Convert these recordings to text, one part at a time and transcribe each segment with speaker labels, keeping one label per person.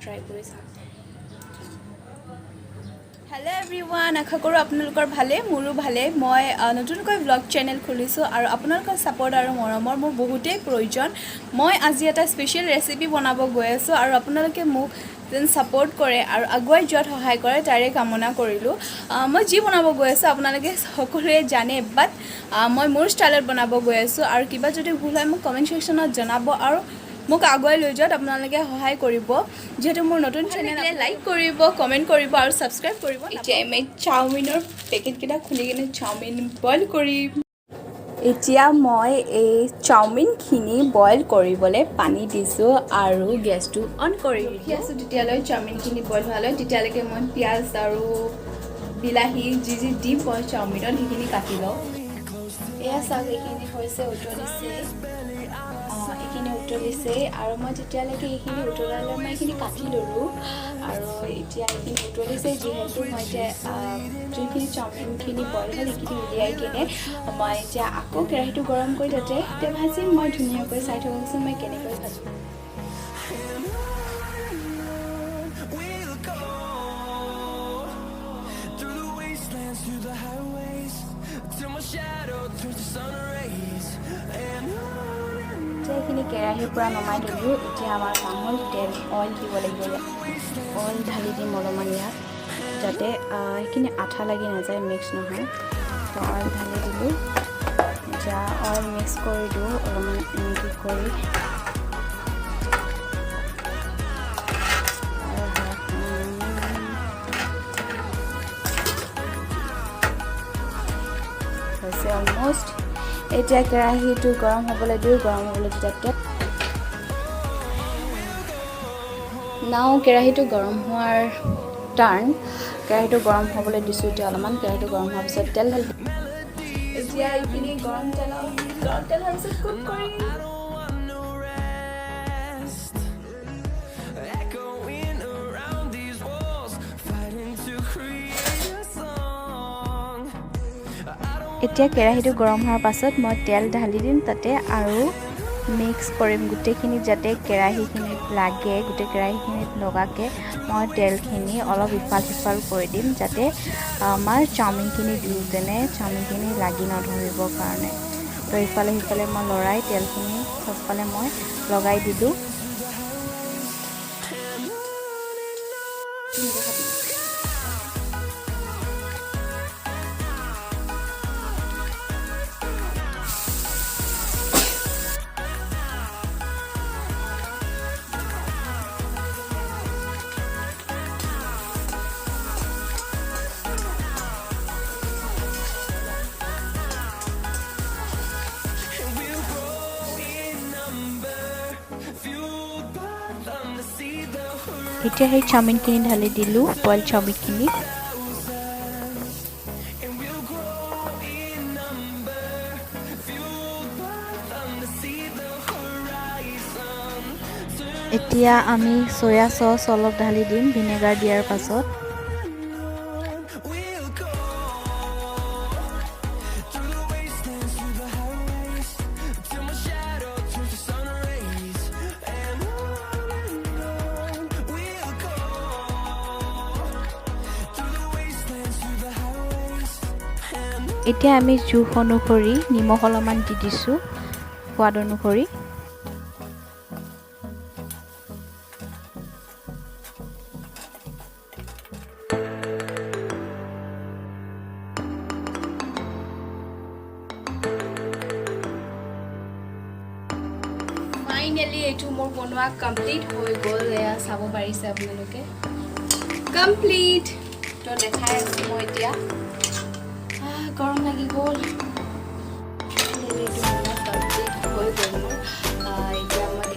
Speaker 1: Try কৰি চাম। Hello' everyone, আশা কৰোঁ আপোনালোকৰ ভালে, মোৰো ভালে। মই নতুনকৈ ব্লগ চেনেল খুলিছোঁ আৰু আপোনালোকৰ ছাপোৰ্ট আৰু মৰমৰ মোৰ বহুতেই প্ৰয়োজন। মই আজি এটা স্পেচিয়েল ৰেচিপি বনাব গৈ আছোঁ আৰু আপোনালোকে মোক যেন ছাপোৰ্ট কৰে আৰু আগুৱাই যোৱাত সহায় কৰে তাৰে কামনা কৰিলোঁ। মই যি বনাব গৈ আছোঁ আপোনালোকে সকলোৱে জানে, বাট মই মোৰ ষ্টাইলত বনাব গৈ আছোঁ আৰু কিবা যদি ভুল হয় মোক কমেণ্ট ছেকশ্যনত জনাব আৰু মোক আগুৱাই লৈ যোৱাত আপোনালোকে সহায় কৰিব। যিহেতু মোৰ নতুন চেনেল, লাইক কৰিব, কমেণ্ট কৰিব আৰু ছাবস্ক্ৰাইব কৰিব। এতিয়া মই চাওমিনৰ পেকেটকেইটা খুলি কিনে চাওমিন বইল কৰিম। এতিয়া মই এই চাওমিনখিনি বইল কৰিবলৈ পানী দিছোঁ আৰু গেছটো অন কৰি ৰাখি আছোঁ। তেতিয়ালৈ চাওমিনখিনি বইল হোৱালৈ তেতিয়ালৈকে মই পিঁয়াজ আৰু বিলাহী যি দিম মই চাওমিনত সেইখিনি কাটি লওঁ। এয়া চাওক, এইখিনি হৈছে উতলিছে, এইখিনি উতলিছে আৰু মই যেতিয়ালৈকে এইখিনি উতলালৈ মই এইখিনি কাটি ল'লোঁ আৰু এতিয়া এইখিনি উতলিছে যিহেতু মই এতিয়া যোনখিনি চাওমিনখিনি বইল হ'ল সেইখিনি উলিয়াই কিনে মই এতিয়া আকৌ কেৰাহীটো গৰম কৰি তাতে ভাজিম। মই ধুনীয়াকৈ চাই থকচোন মই কেনেকৈ ভাজোঁ। এইখিনি কেৰাহীৰ পৰা নমাই দিলোঁ। এতিয়া আমাৰ কাম হ'ল অইল দিব লাগিব। অইল ঢালি দিম অলপমান ইয়াত, যাতে এইখিনি আঠা লাগি নাযায়, মিক্স নহয়। তো অইল ঢালি দিলোঁ। এতিয়া অইল মিক্স কৰি দিওঁ অলপমান এনেকৈ কৰি। হৈছে অলমষ্ট। এতিয়া কেৰাহীটো গৰম হ'বলৈ দিওঁ। গৰম হ'বলৈ তেতিয়া নাও কেৰাহীটো গৰম হোৱাৰ টাৰ্ণ। কেৰাহীটো গৰম হ'বলৈ দিছোঁ এতিয়া অলপমান। কেৰাহীটো গৰম হোৱাৰ পিছত তেল ঢালি এতিয়া এইখিনি গৰম তেল হোৱাৰ পিছত কুক কৰিম। এতিয়া কেৰাহীটো গৰম হোৱাৰ পাছত মই তেল ঢালি দিম তাতে আৰু মিক্স কৰিম গোটেইখিনি, যাতে কেৰাহীখিনিত লাগে। গোটেই কেৰাহীখিনিত লগাকৈ মই তেলখিনি অলপ ইফাল সিফাল কৰি দিম, যাতে আমাৰ চাওমিনখিনি দিওঁতেনে চাওমিনখিনি লাগি নধৰিবৰ কাৰণে। তো ইফালে সিফালে মই লৰাই তেলখিনি চবফালে মই লগাই দিলোঁ। এতিয়া সেই চাওমিনখিনি ঢালি দিলোঁ, বইল চাওমিনখিনি। এতিয়া আমি চয়া চচ অলপ ঢালি দিম ভিনেগাৰ দিয়াৰ পাছত। এতিয়া আমি জোখ অনুসৰি নিমখ অলপমান দি দিছোঁ, সোৱাদ অনুসৰি। ফাইনেলি এইটো মোৰ বনোৱা কমপ্লিট হৈ গ'ল। এয়া চাব পাৰিছে আপোনালোকে, কমপ্লিট। তো দেখাই আছোঁ মই এতিয়া। গৰম লাগি গ'ল। এইটো বনোৱা কমপ্লিট হৈ গ'ল মোৰ। এতিয়া মই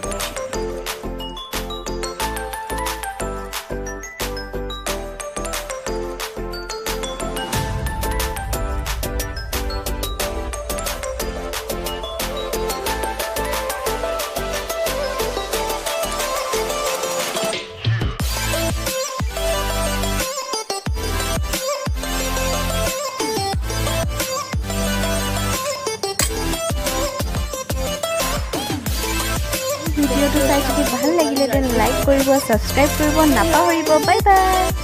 Speaker 2: ভাল লাগিলে তেন লাইক কৰিব, ছাবস্ক্ৰাইব কৰিব নাপাহৰিব। Bye bye.